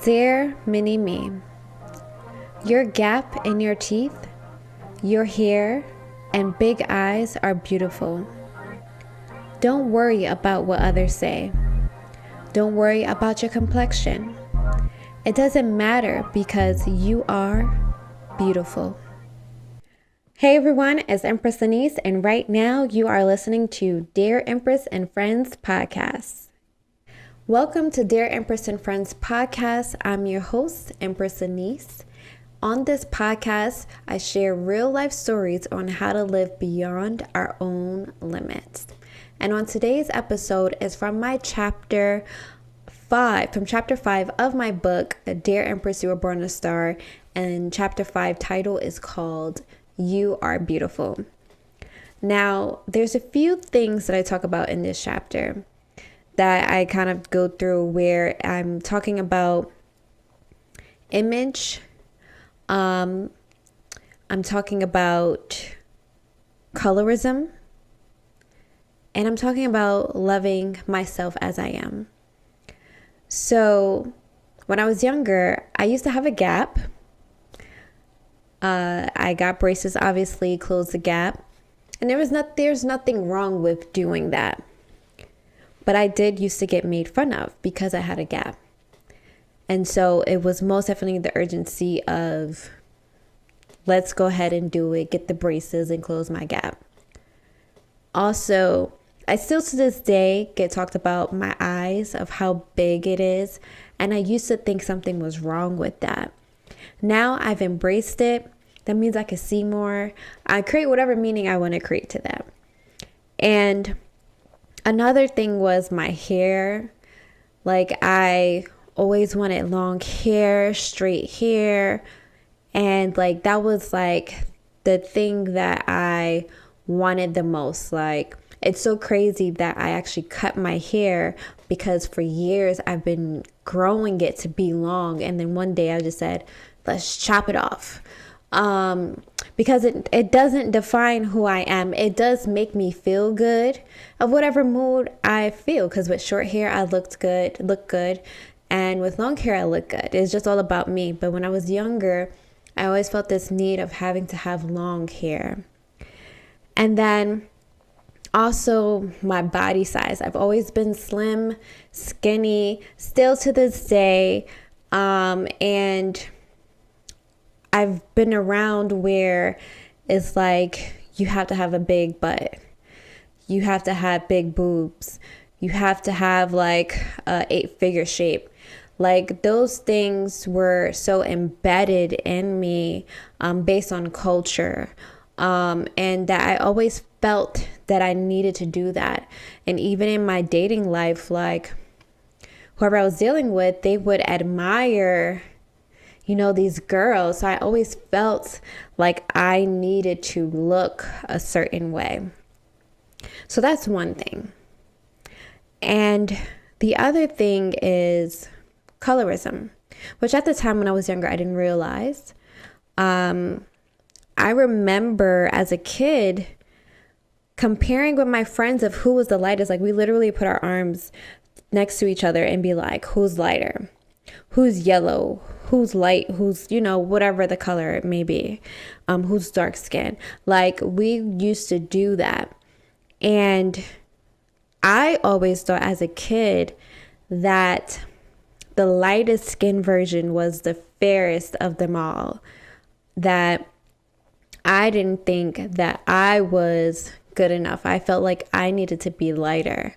Dear Mini Me, your gap in your teeth, your hair, and big eyes are beautiful. Don't worry about what others say. Don't worry about your complexion. It doesn't matter because you are beautiful. Hey everyone, it's Empress Lanice, and right now you are listening to Dear Empress and Friends podcast. Welcome to Dear Empress and Friends podcast. I'm your host, Empress Lanice. On this podcast, I share real life stories on how to live beyond our own limits. And on today's episode is from my chapter 5 of my book, Dear Empress, You Were Born a Star. And chapter 5 title is called You Are Beautiful. Now, there's a few things that I talk about in this chapter that I kind of go through where I'm talking about image. I'm talking about colorism. And I'm talking about loving myself as I am. So when I was younger, I used to have a gap. I got braces, obviously, closed the gap. And there's nothing wrong with doing that. But I did used to get made fun of because I had a gap. And so it was most definitely the urgency of, let's go ahead and do it, get the braces and close my gap. Also, I still to this day get talked about my eyes, of how big it is. And I used to think something was wrong with that. Now I've embraced it. That means I can see more. I create whatever meaning I want to create to that. And another thing was my hair. Like, I always wanted long hair, straight hair. And like, that was like the thing that I wanted the most. Like, it's so crazy that I actually cut my hair because for years I've been growing it to be long. And then one day I just said, let's chop it off. Because it doesn't define who I am. It does make me feel good of whatever mood I feel. Because with short hair, I look good. And with long hair, I look good. It's just all about me. But when I was younger, I always felt this need of having to have long hair. And then also my body size. I've always been slim, skinny, still to this day. And I've been around where it's like you have to have a big butt. You have to have big boobs. You have to have like a 8-figure shape. Like, those things were so embedded in me based on culture. And that I always felt that I needed to do that. And even in my dating life, like whoever I was dealing with, they would admire these girls. So I always felt like I needed to look a certain way. So that's one thing. And the other thing is colorism, which at the time when I was younger, I didn't realize. I remember as a kid comparing with my friends of who was the lightest. Like, we literally put our arms next to each other and be like, who's lighter? Who's yellow? Who's light? Who's, whatever the color it may be. Who's dark skin? Like, we used to do that. And I always thought as a kid that the lightest skin version was the fairest of them all. That I didn't think that I was good enough. I felt like I needed to be lighter.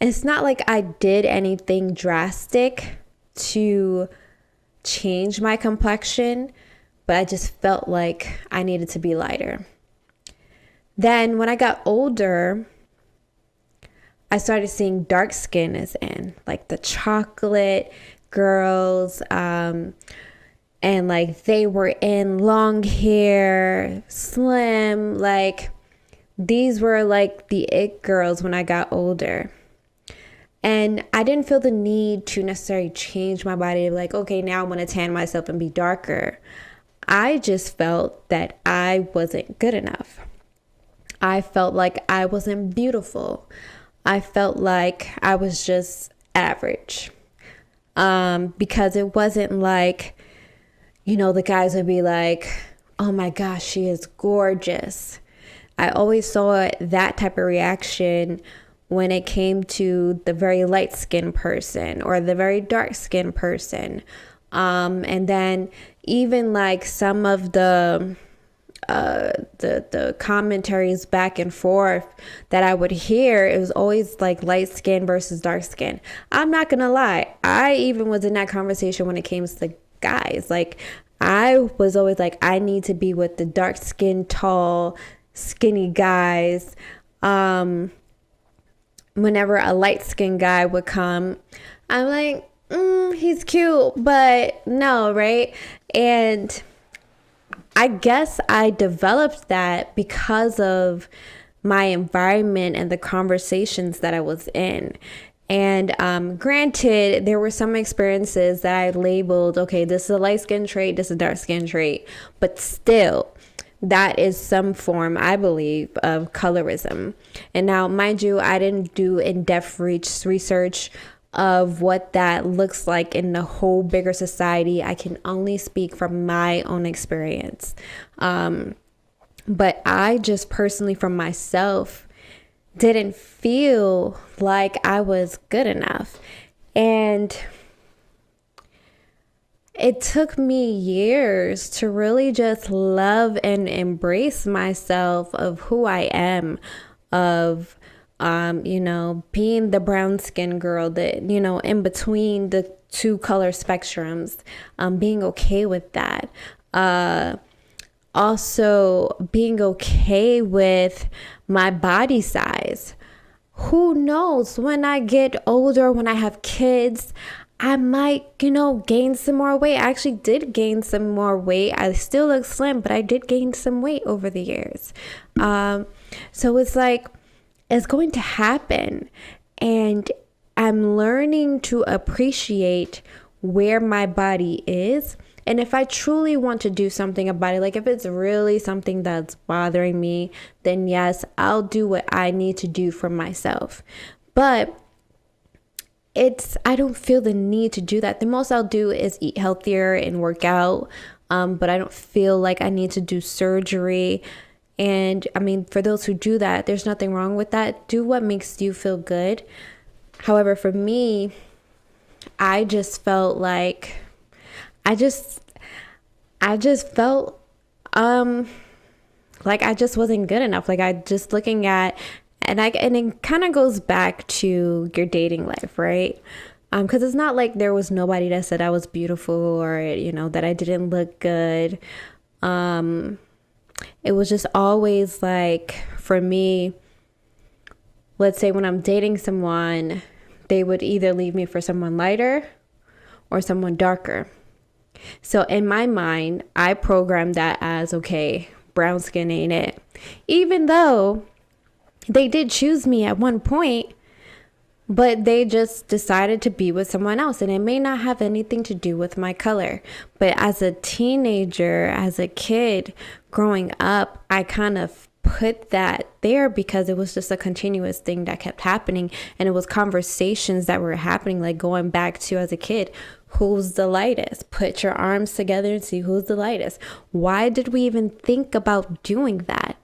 And it's not like I did anything drastic to change my complexion, but I just felt like I needed to be lighter. Then when I got older, I started seeing dark skin as in like the chocolate girls, and like they were in long hair, slim, like these were like the it girls when I got older. And I didn't feel the need to necessarily change my body to be like, okay, now I'm going to tan myself and be darker. I just felt that I wasn't good enough. I felt like I wasn't beautiful. I felt like I was just average. because it wasn't like, the guys would be like, oh my gosh, she is gorgeous. I always saw that type of reaction when it came to the very light-skinned person or the very dark-skinned person. And then even like some of the commentaries back and forth that I would hear, it was always like light skin versus dark skin. I'm not gonna lie, I even was in that conversation when it came to the guys. Like, I was always like, I need to be with the dark skin, tall, skinny guys. Whenever a light skinned guy would come, I'm like, he's cute, but no, right? And I guess I developed that because of my environment and the conversations that I was in. And granted, there were some experiences that I labeled, okay, this is a light skin trait, this is a dark skin trait, but still, that is some form, I believe, of colorism. And now, mind you, I didn't do in-depth research of what that looks like in the whole bigger society. I can only speak from my own experience. But I just personally, from myself, didn't feel like I was good enough. And it took me years to really just love and embrace myself of who I am, of being the brown skin girl that, in between the two color spectrums, being okay with that. Also being okay with my body size. Who knows, when I get older, when I have kids, I might, gain some more weight. I actually did gain some more weight. I still look slim, but I did gain some weight over the years. So it's like, it's going to happen. And I'm learning to appreciate where my body is. And if I truly want to do something about it, like if it's really something that's bothering me, then yes, I'll do what I need to do for myself. But I don't feel the need to do that. The most I'll do is eat healthier and work out. But I don't feel like I need to do surgery. And I mean, for those who do that, there's nothing wrong with that. Do what makes you feel good. However, for me, I just felt like I just felt like I just wasn't good enough. Like I just looking at, and it kind of goes back to your dating life, right? Because it's not like there was nobody that said I was beautiful or that I didn't look good. It was just always like, for me, let's say when I'm dating someone, they would either leave me for someone lighter or someone darker. So in my mind, I programmed that as, okay, brown skin ain't it. Even though they did choose me at one point, but they just decided to be with someone else. And it may not have anything to do with my color. But as a teenager, as a kid growing up, I kind of put that there because it was just a continuous thing that kept happening. And it was conversations that were happening, like going back to as a kid, who's the lightest? Put your arms together and see who's the lightest. Why did we even think about doing that?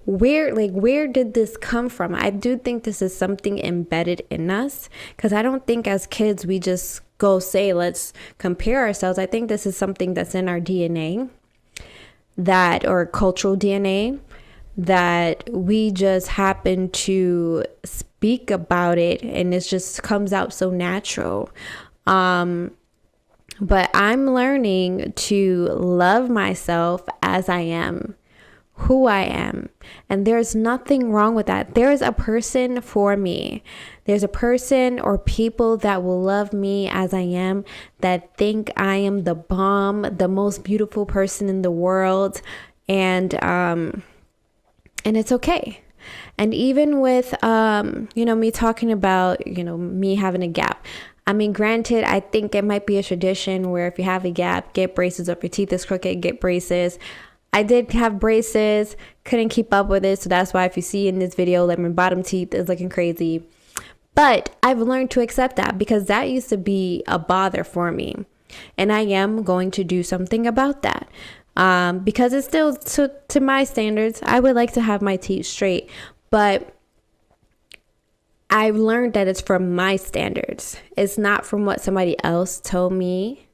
Where did this come from? I do think this is something embedded in us, because I don't think as kids we just go say, let's compare ourselves. I think this is something that's in our DNA, or cultural DNA, that we just happen to speak about it and it just comes out so natural. But I'm learning to love myself as I am, who I am. And there's nothing wrong with that. There's a person for me. There's a person or people that will love me as I am, that think I am the bomb, the most beautiful person in the world. And it's okay. And even with, me talking about, me having a gap. I mean, granted, I think it might be a tradition where if you have a gap, get braces. Or if your teeth is crooked, get braces. I did have braces, couldn't keep up with it. So that's why if you see in this video, like my bottom teeth is looking crazy. But I've learned to accept that because that used to be a bother for me. And I am going to do something about that. Because it's still to my standards. I would like to have my teeth straight. But I've learned that it's from my standards. It's not from what somebody else told me.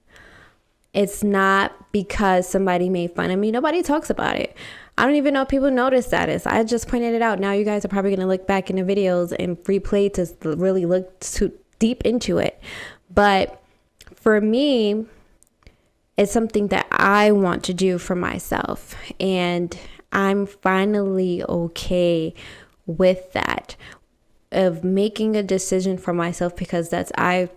It's not because somebody made fun of me. Nobody talks about it. I don't even know if people notice status. I just pointed it out. Now you guys are probably going to look back in the videos and replay to really look too deep into it. But for me, it's something that I want to do for myself. And I'm finally okay with that, of making a decision for myself, because that's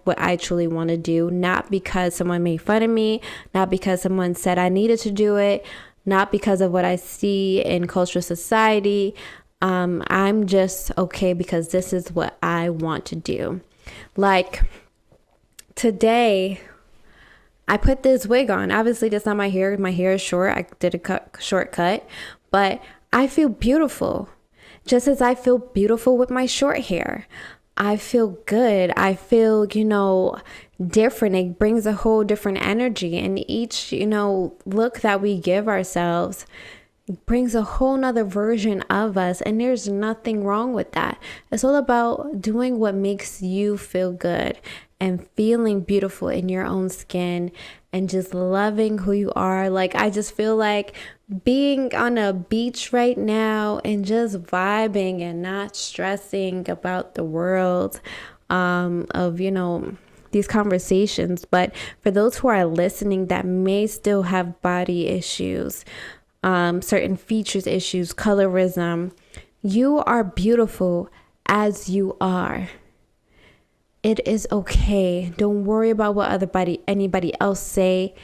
what I truly want to do. Not because someone made fun of me, not because someone said I needed to do it, not because of what I see in cultural society. I'm just okay because this is what I want to do. Like today, I put this wig on. Obviously, that's not my hair. My hair is short. I did a short cut, but I feel beautiful. Just as I feel beautiful with my short hair. I feel good. I feel, different. It brings a whole different energy. And each, look that we give ourselves brings a whole nother version of us. And there's nothing wrong with that. It's all about doing what makes you feel good and feeling beautiful in your own skin and just loving who you are. Like, I just feel like being on a beach right now and just vibing and not stressing about the world of, these conversations. But for those who are listening that may still have body issues, certain features issues, colorism, you are beautiful as you are. It is okay. Don't worry about what anybody else say.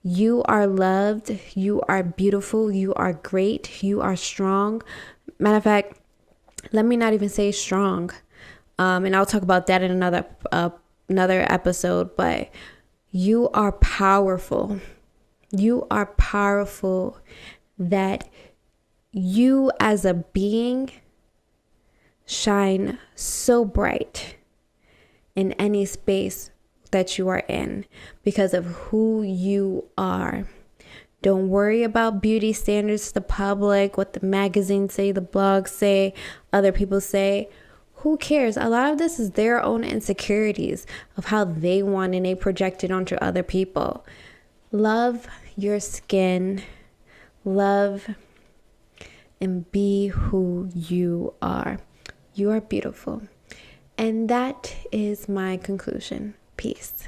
You are loved. You are beautiful. You are great. You are strong. Matter of fact, let me not even say strong. And I'll talk about that in another episode. But you are powerful. You are powerful. That you as a being shine so bright in any space that you are in because of who you are. Don't worry about beauty standards, the public, what the magazines say, the blogs say, other people say. Who cares? A lot of this is their own insecurities of how they want and they project it onto other people. Love your skin. Love and be who you are. You are beautiful. And that is my conclusion. Peace.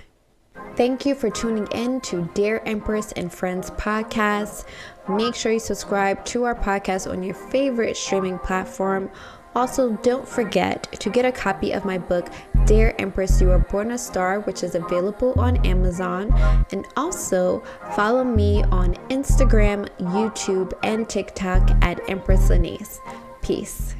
Thank you for tuning in to Dear Empress and Friends podcast. Make sure you subscribe to our podcast on your favorite streaming platform. Also, don't forget to get a copy of my book, Dear Empress, You Were Born a Star, which is available on Amazon. And also follow me on Instagram, YouTube, and TikTok at Empress Lanice. Peace.